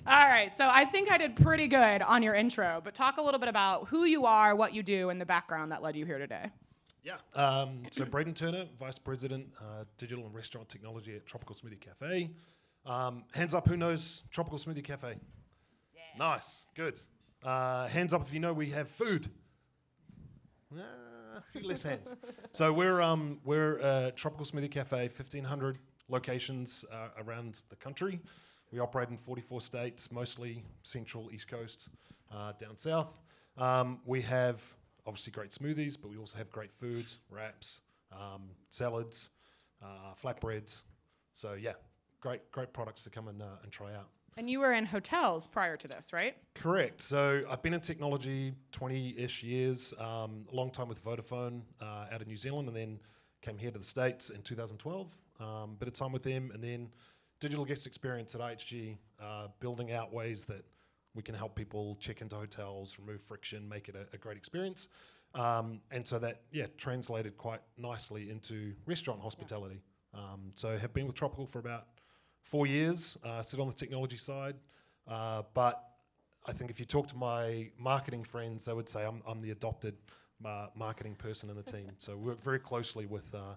All right, so I think I did pretty good on your intro, but talk a little bit about who you are, what you do, and the background that led you here today. Yeah. So Braden Turner, Vice President, Digital and Restaurant Technology at Tropical Smoothie Cafe. Hands up, who knows Tropical Smoothie Cafe? Yeah. Nice, good. Hands up if you know we have food. A few less hands. So we're Tropical Smoothie Cafe, 1,500 locations around the country. We operate in 44 states, mostly central, east coast, down south. We have obviously great smoothies, but we also have great food, wraps, salads, flatbreads. So yeah, great products to come and try out. And you were in hotels prior to this, right? Correct. So I've been in technology 20-ish years, a long time with Vodafone out of New Zealand, and then came here to the States in 2012. Bit of time with them, and then digital guest experience at IHG, building out ways that we can help people check into hotels, remove friction, make it a great experience. And so that, translated quite nicely into restaurant hospitality. So have been with Tropical for about 4 years, sit on the technology side. But I think if you talk to my marketing friends, they would say I'm the adopted marketing person in the team. So we work very closely with the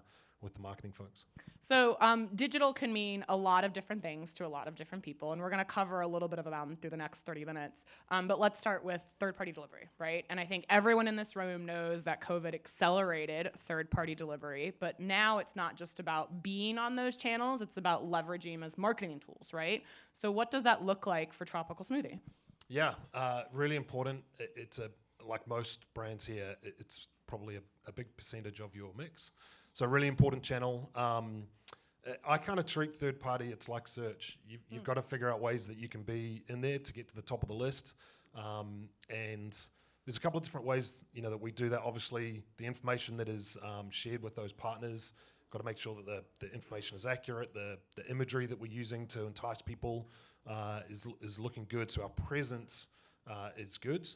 marketing folks. So digital can mean a lot of different things to a lot of different people, and we're going to cover a little bit of them through the next 30 minutes. But let's start with third-party delivery, right? And I think everyone in this room knows that COVID accelerated third-party delivery, but now it's not just about being on those channels, it's about leveraging them as marketing tools, right? So what does that look like for Tropical Smoothie? Yeah, really important. It's like most brands here, it's probably a big percentage of your mix. So really important channel. I kind of treat third party, it's like search. You've got to figure out ways that you can be in there to get to the top of the list. And there's a couple of different ways, that we do that. Obviously, the information that is shared with those partners, got to make sure that the information is accurate. The imagery that we're using to entice people is looking good. So our presence is good.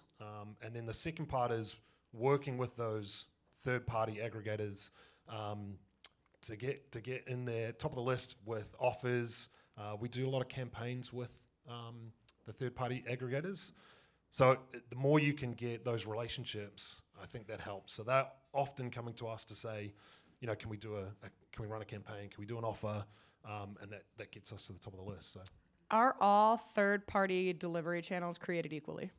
And then the second part is working with those third-party aggregators to get in there, top of the list with offers. We do a lot of campaigns with the third-party aggregators. So the more you can get those relationships, I think that helps. So they're often coming to us to say, can we run a campaign? Can we do an offer? And that gets us to the top of the list. So, are all third-party delivery channels created equally?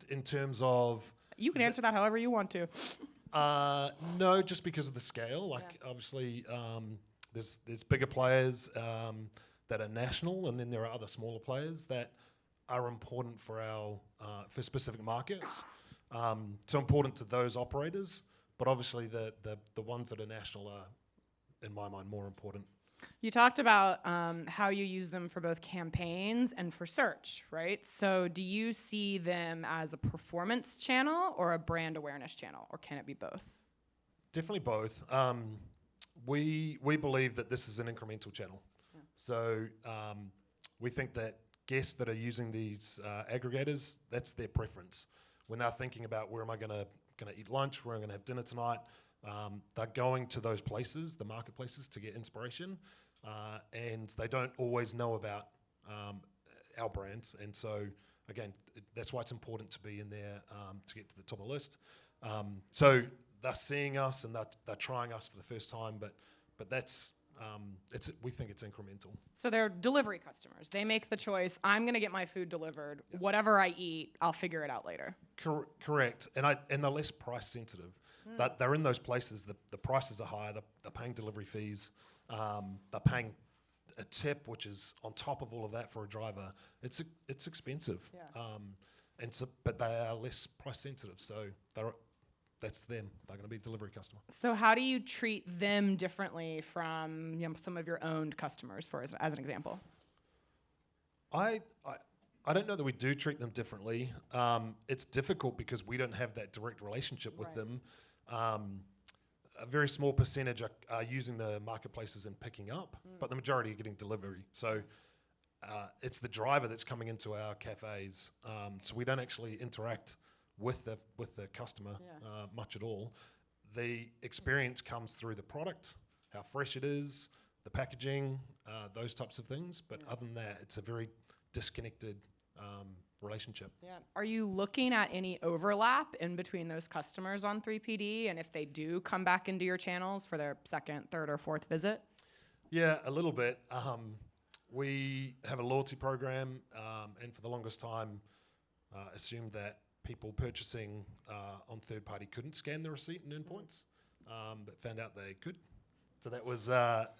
In terms of... You can answer that however you want to. No, just because of the scale. Obviously, there's bigger players that are national, and then there are other smaller players that are important for for specific markets. So important to those operators, but obviously the ones that are national are, in my mind, more important. You talked about how you use them for both campaigns and for search, right? So do you see them as a performance channel or a brand awareness channel, or can it be both? Definitely both. We believe that this is an incremental channel. Yeah. So we think that guests that are using these aggregators, that's their preference. We're now thinking about where am I going to eat lunch, where I'm going to have dinner tonight. They're going to those places, the marketplaces, to get inspiration, and they don't always know about our brands. And so, again, that's why it's important to be in there to get to the top of the list. So they're seeing us and they're trying us for the first time, but that's we think it's incremental. So they're delivery customers. They make the choice, I'm going to get my food delivered. Yep. Whatever I eat, I'll figure it out later. Correct. And they're less price sensitive. They're in those places, the prices are higher, they're paying delivery fees, they're paying a tip, which is on top of all of that for a driver. It's expensive. Yeah. But they are less price sensitive, so that's them. They're going to be a delivery customer. So how do you treat them differently from some of your owned customers, as an example? I don't know that we do treat them differently. It's difficult because we don't have that direct relationship with them. A very small percentage are using the marketplaces and picking up, but the majority are getting delivery. So it's the driver that's coming into our cafes. So we don't actually interact with the customer much at all. The experience comes through the product, how fresh it is, the packaging, those types of things. But other than that, it's a very disconnected relationship. Yeah. Are you looking at any overlap in between those customers on 3PD, and if they do come back into your channels for their second, third, or fourth visit? Yeah, a little bit. We have a loyalty program, and for the longest time, assumed that people purchasing on third party couldn't scan the receipt and earn points, but found out they could. So that was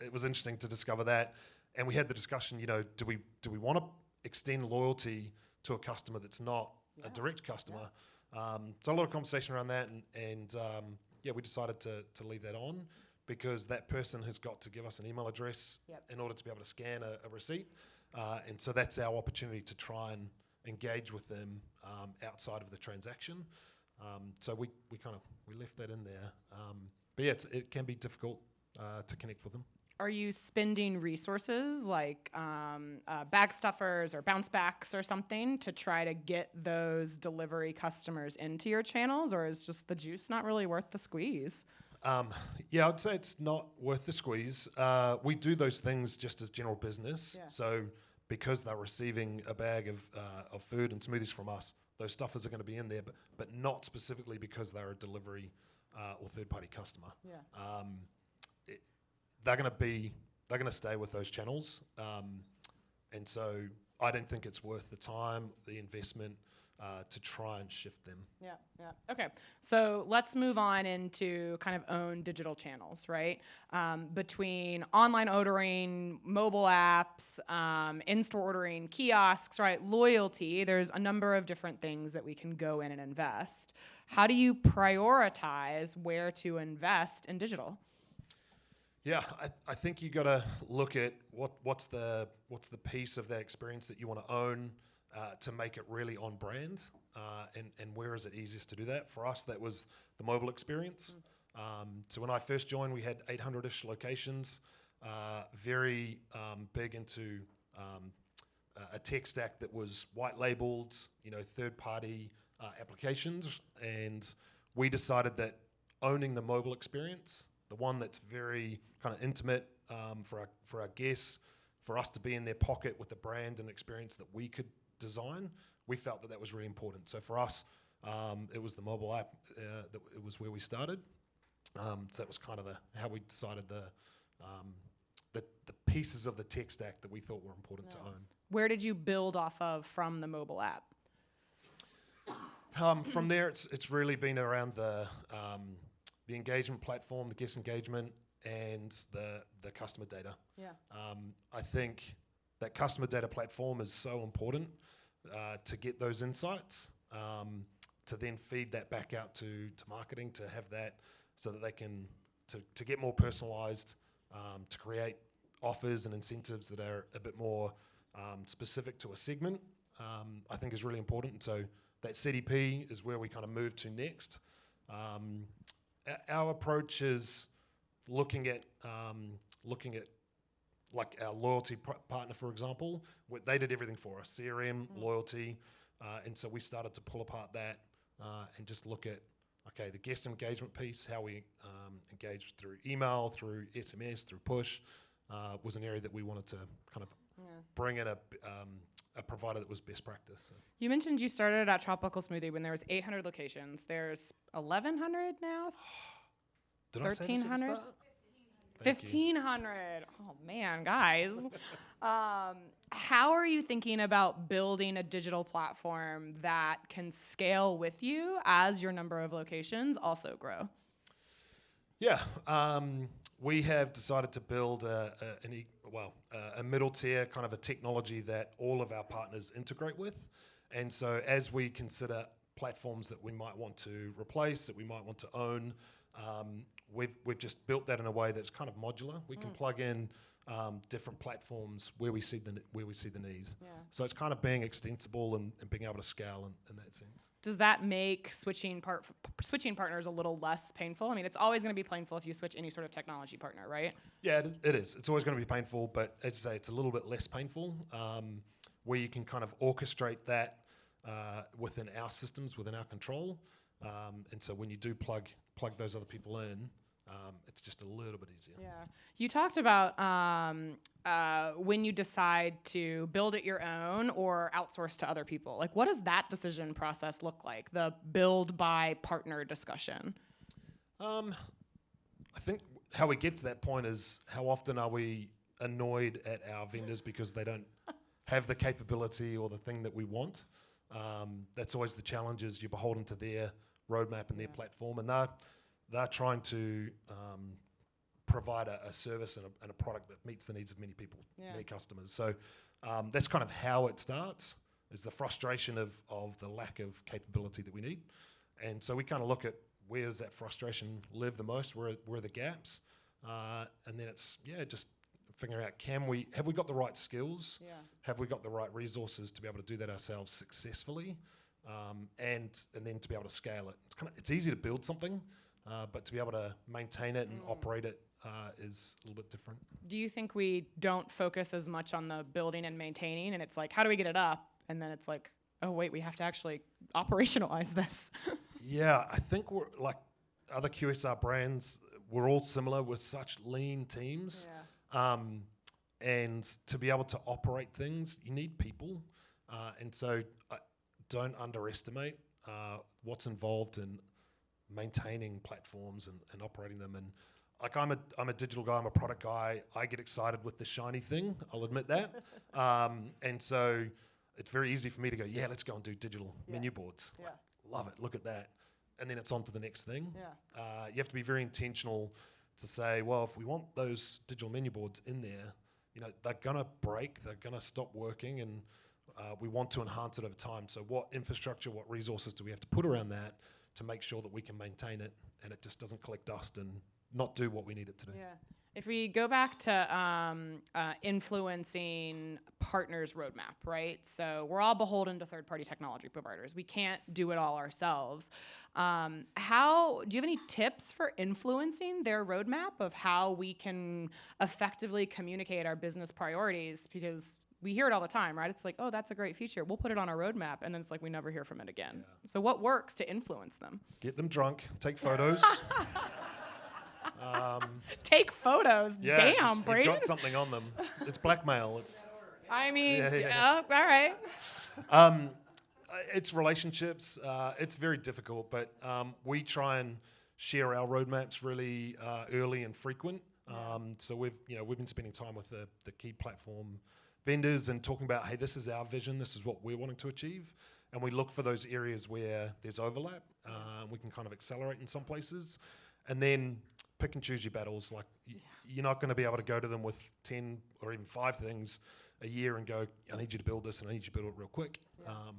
it was interesting to discover that, and we had the discussion. Do we want to extend loyalty to a customer that's not a direct customer? So a lot of conversation around that, and we decided to leave that on, because that person has got to give us an email address in order to be able to scan a receipt, and so that's our opportunity to try and engage with them outside of the transaction. So we left that in there, but yeah, it can be difficult to connect with them. Are you spending resources like bag stuffers or bounce backs or something to try to get those delivery customers into your channels, or is just the juice not really worth the squeeze? I'd say it's not worth the squeeze. We do those things just as general business. Yeah. So because they're receiving a bag of food and smoothies from us, those stuffers are going to be in there, but not specifically because they're a delivery or third-party customer. Yeah. They're going to stay with those channels, and so I don't think it's worth the time, the investment, to try and shift them. Yeah. Okay, so let's move on into kind of own digital channels, right? Between online ordering, mobile apps, in-store ordering, kiosks, right? Loyalty, there's a number of different things that we can go in and invest. How do you prioritize where to invest in digital? Yeah, I think you got to look at what's the piece of that experience that you want to own to make it really on brand, and where is it easiest to do that? For us, that was the mobile experience. So when I first joined, we had 800-ish locations, very big into a tech stack that was white labeled, third-party applications, and we decided that owning the mobile experience, the one that's very kind of intimate for our guests, for us to be in their pocket with the brand and experience that we could design, we felt that was really important. So for us, it was the mobile app that it was where we started. So that was kind of how we decided the pieces of the tech stack that we thought were important to own. Where did you build off of from the mobile app? From there, it's really been around the engagement platform, the guest engagement, and the customer data. Yeah. I think that customer data platform is so important to get those insights, to then feed that back out to marketing, to have that so that they can to get more personalized, to create offers and incentives that are a bit more specific to a segment, I think is really important. And so that CDP is where we kind of move to next. Our approach is looking at like our loyalty partner, for example. They did everything for us, CRM, loyalty, and so we started to pull apart that and just look at, okay, the guest engagement piece, how we engaged through email, through SMS, through push, was an area that we wanted to kind of bring in a provider that was best practice. So. You mentioned you started at Tropical Smoothie when there was 800 locations. There's 1,100 now? Did 1,300? 1,500. Oh, man, guys. How are you thinking about building a digital platform that can scale with you as your number of locations also grow? Yeah, we have decided to build a middle tier, kind of a technology that all of our partners integrate with. And so as we consider platforms that we might want to replace, that we might want to own, we've just built that in a way that's kind of modular. We can plug in different platforms where we see the need. Yeah. So it's kind of being extensible and being able to scale in that sense. Does that make switching partners a little less painful? I mean, it's always going to be painful if you switch any sort of technology partner, right? Yeah, it is. It's always going to be painful, but as I say, it's a little bit less painful, where you can kind of orchestrate that within our systems, within our control. And so when you do plug those other people in, it's just a little bit easier. Yeah. You talked about when you decide to build it your own or outsource to other people. Like, what does that decision process look like? The build, buy, partner discussion. I think how we get to that point is how often are we annoyed at our vendors because they don't have the capability or the thing that we want. That's always the challenge, is you're beholden to their roadmap and their platform, and they're trying to provide a service and a product that meets the needs of many people, many customers. So that's kind of how it starts, is the frustration of the lack of capability that we need. And so we kind of look at where does that frustration live the most, where are the gaps, and then it's just figuring out, have we got the right skills, have we got the right resources to be able to do that ourselves successfully, and then to be able to scale it. It's easy to build something, but to be able to maintain it and operate it is a little bit different. Do you think we don't focus as much on the building and maintaining, and it's like, how do we get it up? And then it's like, oh wait, we have to actually operationalize this. Yeah, I think we're like other QSR brands, we're all similar with such lean teams. And to be able to operate things, you need people. And so don't underestimate what's involved in maintaining platforms and operating them. And like I'm a digital guy, I'm a product guy. I get excited with the shiny thing, I'll admit that. And so it's very easy for me to go, let's go and do digital menu boards. Like, love it, look at that. And then it's on to the next thing. You have to be very intentional to say, well, if we want those digital menu boards in there, they're gonna break, they're gonna stop working, and we want to enhance it over time. So what infrastructure, what resources do we have to put around that to make sure that we can maintain it and it just doesn't collect dust and not do what we need it to do? If we go back to influencing partners' roadmap, right? So we're all beholden to third-party technology providers. We can't do it all ourselves. Do you have any tips for influencing their roadmap of how we can effectively communicate our business priorities? Because we hear it all the time, right? It's like, oh, that's a great feature. We'll put it on our roadmap, and then it's like we never hear from it again. So what works to influence them? Get them drunk, take photos. Take photos. Damn, Braden. You've got something on them. It's blackmail. I mean, all right. It's relationships. It's very difficult, but we try and share our roadmaps really early and frequent. So we've been spending time with the key platform vendors and talking about, hey, this is our vision. This is what we're wanting to achieve. And we look for those areas where there's overlap. We can kind of accelerate in some places. And then pick and choose your battles. Like you're not going to be able to go to them with 10 or even 5 things a year and go, I need you to build this and I need you to build it real quick.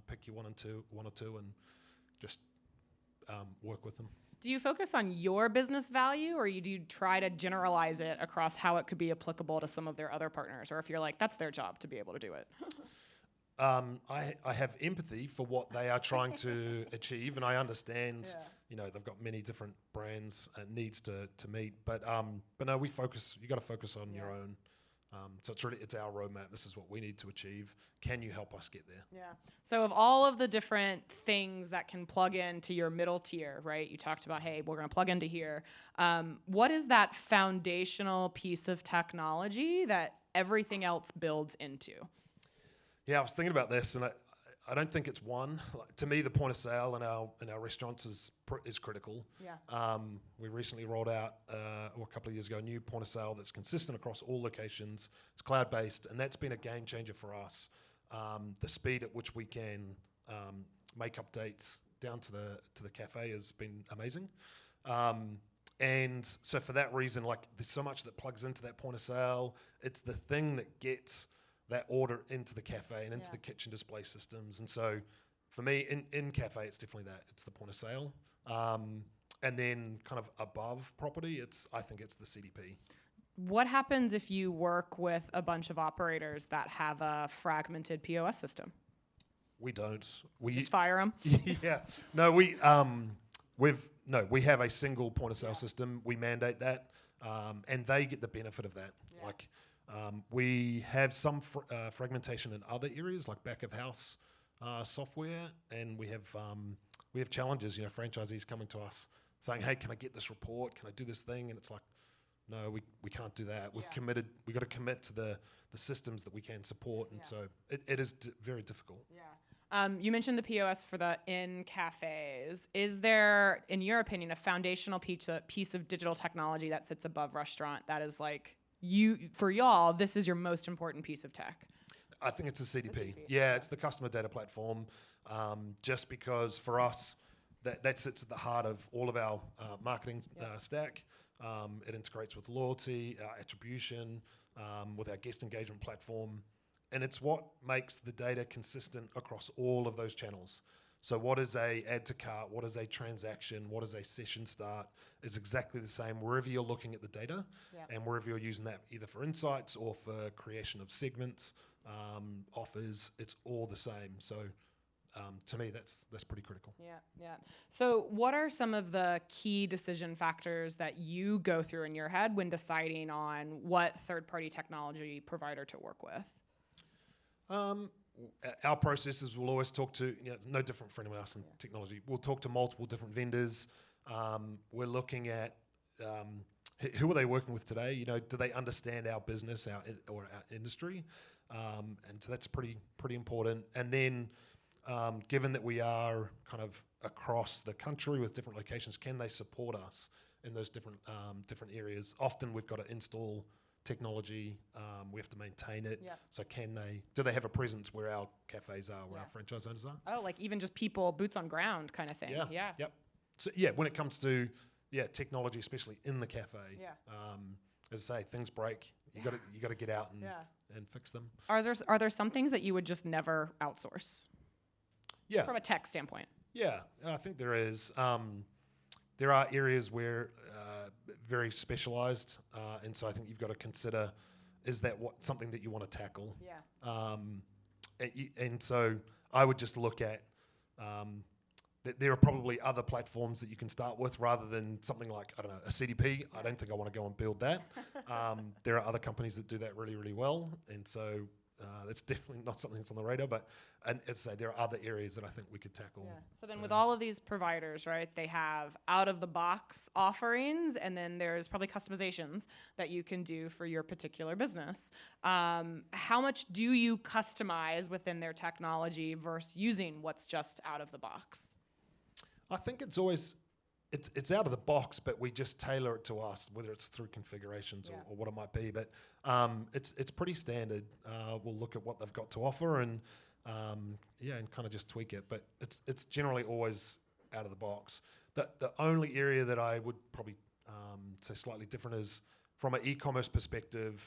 Pick your one or two and just work with them. Do you focus on your business value, or do you try to generalize it across how it could be applicable to some of their other partners? Or if you're like, that's their job to be able to do it? I have empathy for what they are trying to achieve, and I understand, they've got many different brands and needs to meet. But no, you got to focus on your own. So it's our roadmap. This is what we need to achieve. Can you help us get there? Yeah. So of all of the different things that can plug into your middle tier, right? You talked about, hey, we're going to plug into here. What is that foundational piece of technology that everything else builds into? Yeah, I was thinking about this, and I don't think it's one. Like, to me, the point of sale in our restaurants is critical. We recently rolled out, or a couple of years ago, a new point of sale that's consistent across all locations. It's cloud-based, and that's been a game changer for us. The speed at which we can make updates down to the cafe has been amazing. And so for that reason, like, there's so much that plugs into that point of sale. It's the thing that gets that order into the cafe and into the kitchen display systems. And so for me, in cafe, it's definitely that. It's the point of sale. And then kind of above property, I think it's the CDP. What happens if you work with a bunch of operators that have a fragmented POS system? We don't. We just fire them? Yeah. No, we have a single point of sale system. We mandate that, and they get the benefit of that. Like, we have some fragmentation in other areas, like back of house software, and we have challenges. Franchisees coming to us saying, hey, can I get this report? Can I do this thing? And it's like, no, we can't do that. We've got to commit to the systems that we can support. And so it is very difficult. Yeah. You mentioned the POS for the in-cafes. Is there, in your opinion, a foundational piece of digital technology that sits above restaurant that is like, for y'all, this is your most important piece of tech? I think it's a CDP. Yeah, it's the customer data platform. Just because for us, that sits at the heart of all of our marketing stack. It integrates with loyalty, our attribution, with our guest engagement platform. And it's what makes the data consistent across all of those channels. So what is a add to cart, what is a transaction, what is a session start is exactly the same wherever you're looking at the data and wherever you're using that either for insights or for creation of segments, offers, it's all the same. So to me, that's pretty critical. Yeah. So what are some of the key decision factors that you go through in your head when deciding on what third-party technology provider to work with? Our processes will always talk to, no different for anyone else in technology. We'll talk to multiple different vendors. We're looking at who are they working with today? Do they understand our business, our industry? And so that's pretty important. And then, given that we are kind of across the country with different locations, can they support us in those different areas? Often we've got to install technology, we have to maintain it. So do they have a presence where our cafes are, where our franchise owners are? Oh, like even just people, boots on ground kind of thing. Yeah. Yep. So when it comes to technology, especially in the cafe, as I say, things break. You got to get out and fix them. Are there some things that you would just never outsource? Yeah. From a tech standpoint. Yeah, I think there is. There are areas where very specialized, and so I think you've got to consider, is that something that you want to tackle? Yeah. And so I would just look at that there are probably other platforms that you can start with rather than something like, I don't know, a CDP. I don't think I want to go and build that. There are other companies that do that really, really well, and so that's definitely not something that's on the radar, and as I say, there are other areas that I think we could tackle. Yeah. So then with all of these providers, right, they have out-of-the-box offerings, and then there's probably customizations that you can do for your particular business. How much do you customize within their technology versus using what's just out of the box? I think it's always... It's out of the box, but we just tailor it to us, whether it's through configurations or what it might be. But it's pretty standard. We'll look at what they've got to offer and kind of just tweak it. But it's generally always out of the box. The only area that I would probably say slightly different is from an e-commerce perspective,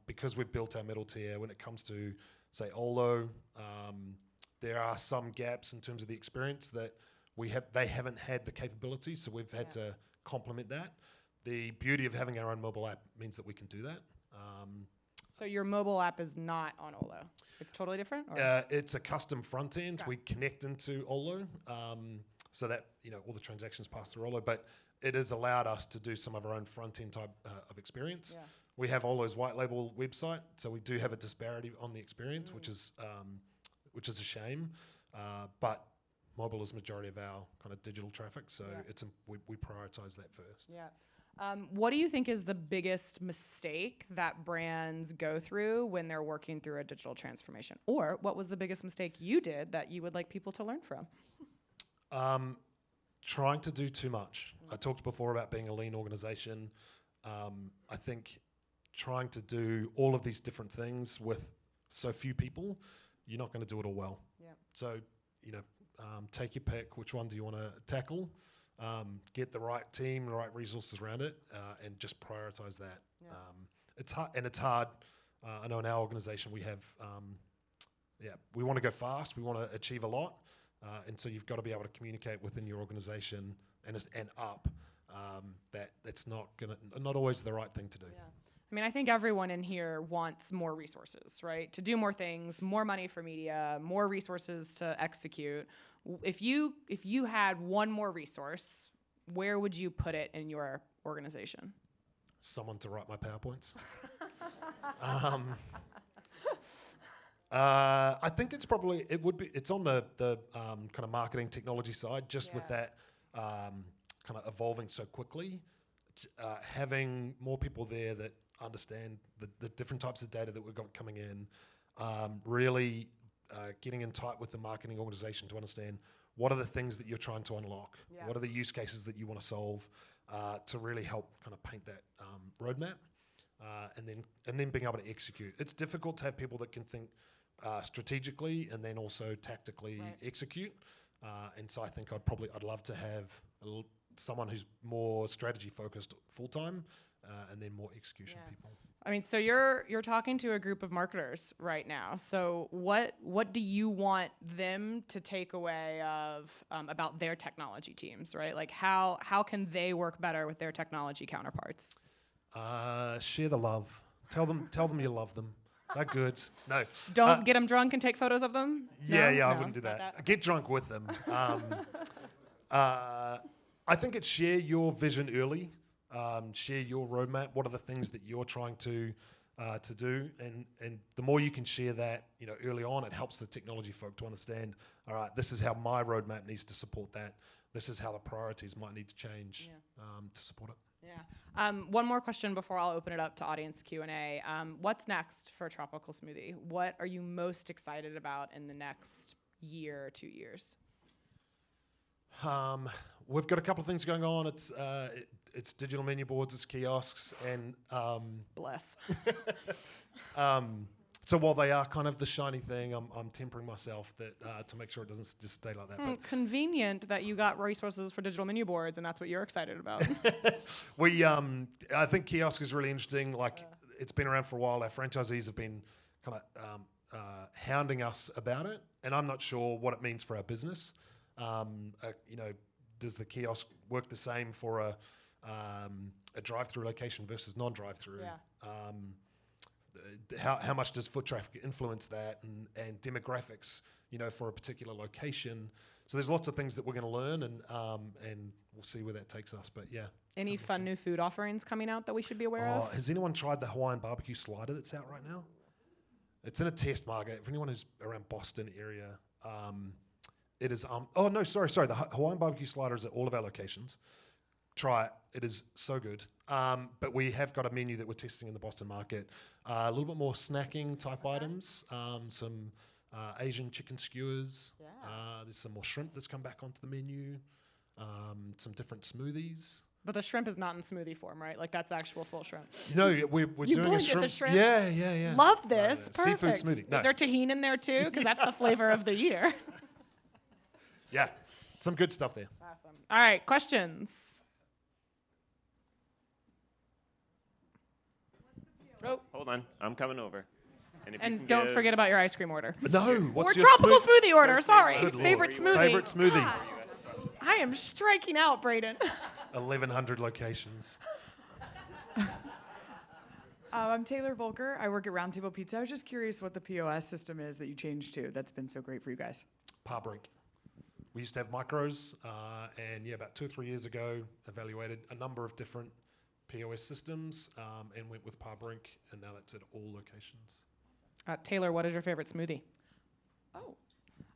because we've built our middle tier. When it comes to say Olo, there are some gaps in terms of the experience that they haven't had the capability, so we've had to complement that. The beauty of having our own mobile app means that we can do that. So your mobile app is not on Olo. It's totally different? It's a custom front end. Okay. We connect into Olo, so that all the transactions pass through Olo, but it has allowed us to do some of our own front end type of experience. Yeah. We have Olo's white label website, so we do have a disparity on the experience, which is a shame. But mobile is majority of our kind of digital traffic, so we prioritize that first. Yeah. What do you think is the biggest mistake that brands go through when they're working through a digital transformation? Or what was the biggest mistake you did that you would like people to learn from? Trying to do too much. I talked before about being a lean organization. I think trying to do all of these different things with so few people, you're not going to do it all well. Yeah. So, take your pick. Which one do you want to tackle? Get the right team, the right resources around it, and just prioritize that. Yeah. It's hard. I know in our organization we have, we want to go fast. We want to achieve a lot, and so you've got to be able to communicate within your organization and up that it's not always the right thing to do. Yeah. I mean, I think everyone in here wants more resources, right? To do more things, more money for media, more resources to execute. If you had one more resource, where would you put it in your organization? Someone to write my PowerPoints. I think it's on the kind of marketing technology side, just with that kind of evolving so quickly, having more people there that understand the different types of data that we've got coming in, really getting in tight with the marketing organization to understand what are the things that you're trying to unlock, what are the use cases that you want to solve, to really help kind of paint that roadmap, and then being able to execute. It's difficult to have people that can think strategically and then also tactically execute. And so I think I'd love to have someone who's more strategy focused full time, and then more execution people. I mean, so you're talking to a group of marketers right now. So what do you want them to take away of about their technology teams, right? Like how can they work better with their technology counterparts? Share the love. Tell them you love them. They're good. No. Don't get them drunk and take photos of them? Yeah, No? I wouldn't do that. Get drunk with them. I think it's share your vision early. Share your roadmap. What are the things that you're trying to do? And the more you can share that, early on, it helps the technology folk to understand. All right, this is how my roadmap needs to support that. This is how the priorities might need to change to support it. Yeah. One more question before I'll open it up to audience Q&A. What's next for Tropical Smoothie? What are you most excited about in the next year or 2 years? We've got a couple of things going on. It's digital menu boards, it's kiosks, and bless. So while they are kind of the shiny thing, I'm tempering myself that to make sure it doesn't just stay like that. But convenient that you got resources for digital menu boards, and that's what you're excited about. I think kiosk is really interesting. Like it's been around for a while. Our franchisees have been kind of hounding us about it, and I'm not sure what it means for our business. Does the kiosk work the same for a drive-through location versus non-drive-through? Yeah. How much does foot traffic influence that, and demographics, for a particular location? So there's lots of things that we're going to learn, and we'll see where that takes us. But yeah. Any fun new food offerings coming out that we should be aware of? Has anyone tried the Hawaiian barbecue slider that's out right now? It's in a test market. For anyone who's around Boston area, it is. Sorry. The Hawaiian barbecue slider is at all of our locations. Try it. It is so good. But we have got a menu that we're testing in the Boston market. A little bit more snacking type items. Some Asian chicken skewers. Yeah. There's some more shrimp that's come back onto the menu. Some different smoothies. But the shrimp is not in smoothie form, right? Like that's actual full shrimp. No, we're you doing a shrimp. The shrimp. Yeah. Love this. Perfect. Seafood smoothie. No. Is there tahini in there too? Because that's the flavor of the year. Yeah, some good stuff there. Awesome. All right, questions. Oh, hold on. I'm coming over. And don't forget about your ice cream order. No, what's or your tropical smoothie order. Sorry, Good favorite Lord. smoothie. Favorite smoothie. God, I am striking out, Braden. 1,100 locations. I'm Taylor Volker. I work at Roundtable Pizza. I was just curious what the POS system is that you changed to that's been so great for you guys. Parbrink. We used to have micros, and about 2 or 3 years ago, evaluated a number of different POS systems, and went with Parbrink, and now that's at all locations. Taylor, what is your favorite smoothie? Oh.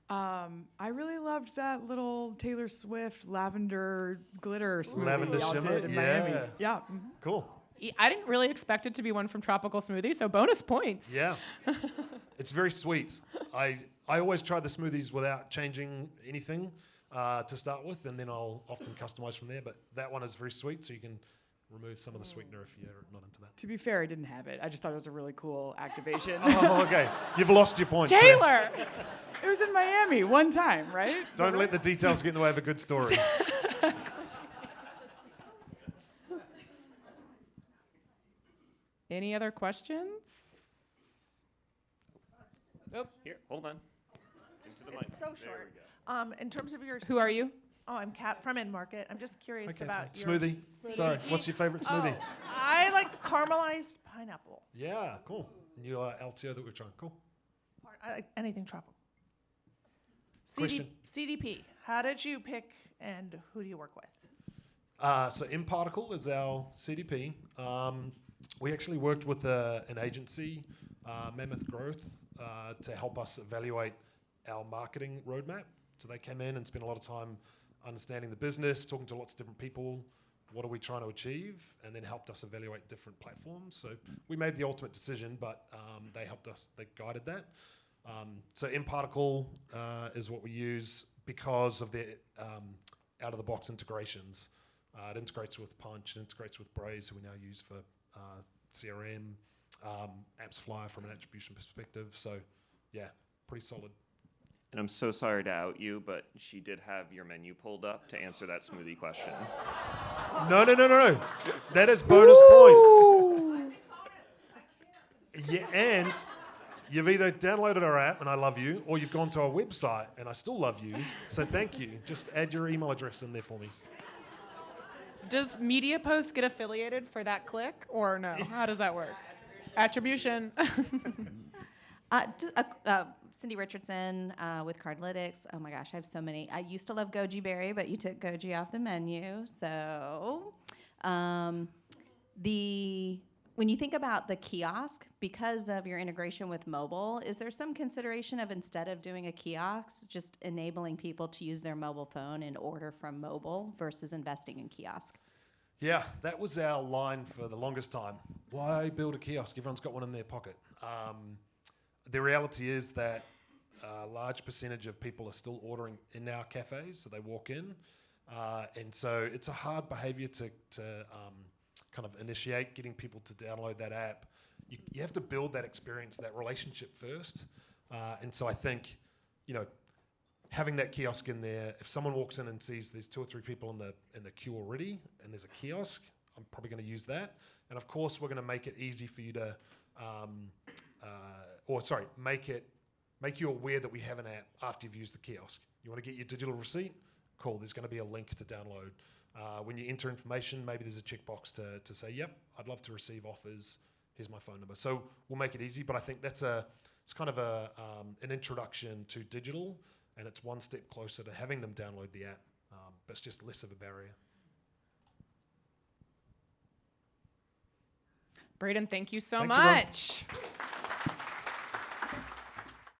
I really loved that little Taylor Swift lavender glitter smoothie Lavender y'all shimmer? did in Yeah. Miami. Yeah. Mm-hmm. Cool. I didn't really expect it to be one from Tropical Smoothie, so bonus points. Yeah. It's very sweet. I always try the smoothies without changing anything to start with, and then I'll often customize from there. But that one is very sweet, so you can remove some of the sweetener if you're not into that. To be fair, I didn't have it. I just thought it was a really cool activation. Oh, okay. You've lost your point. Taylor! It was in Miami one time, right? Don't let the details get in the way of a good story. Any other questions? Oh, here, hold on. Into the mic. It's so There short. we go. In terms of your... Who are you? Oh, I'm Kat from Market. I'm just curious Okay, about your... smoothie. Sorry, what's your favorite smoothie? Oh, I like the caramelized pineapple. Yeah, cool. New LTO that we're trying. Cool. I like anything tropical. Question. CDP. How did you pick and who do you work with? So InParticle is our CDP. We actually worked with an agency, Mammoth Growth, to help us evaluate our marketing roadmap. So they came in and spent a lot of time understanding the business, talking to lots of different people. What are we trying to achieve? And then helped us evaluate different platforms. So we made the ultimate decision, but they helped us, they guided that. So mParticle is what we use because of their out-of-the-box integrations. It integrates with Punch, it integrates with Braze, who we now use for CRM, AppsFlyer from an attribution perspective. So yeah, pretty solid. And I'm so sorry to out you, but she did have your menu pulled up to answer that smoothie question. No. That is bonus points. Yeah, and you've either downloaded our app, and I love you, or you've gone to our website, and I still love you. So thank you. Just add your email address in there for me. Does MediaPost get affiliated for that click, or no? How does that work? Attribution. Cindy Richardson with Cardlytics. Oh my gosh, I have so many. I used to love Goji Berry, but you took Goji off the menu. So when you think about the kiosk, because of your integration with mobile, is there some consideration of, instead of doing a kiosk, just enabling people to use their mobile phone and order from mobile versus investing in kiosk? Yeah, that was our line for the longest time. Why build a kiosk? Everyone's got one in their pocket. The reality is that a large percentage of people are still ordering in our cafes, so they walk in. And so it's a hard behavior to kind of initiate, getting people to download that app. You have to build that experience, that relationship first. And so I think, having that kiosk in there, if someone walks in and sees there's 2 or 3 people in the queue already, and there's a kiosk, I'm probably going to use that. And of course, we're going to make it easy for you to, make you aware that we have an app after you've used the kiosk. You want to get your digital receipt? Cool, there's going to be a link to download. When you enter information, maybe there's a checkbox to say, yep, I'd love to receive offers. Here's my phone number. So we'll make it easy, but I think it's kind of an introduction to digital, and it's one step closer to having them download the app, but it's just less of a barrier. Braden, thank you so Thanks, everyone. much.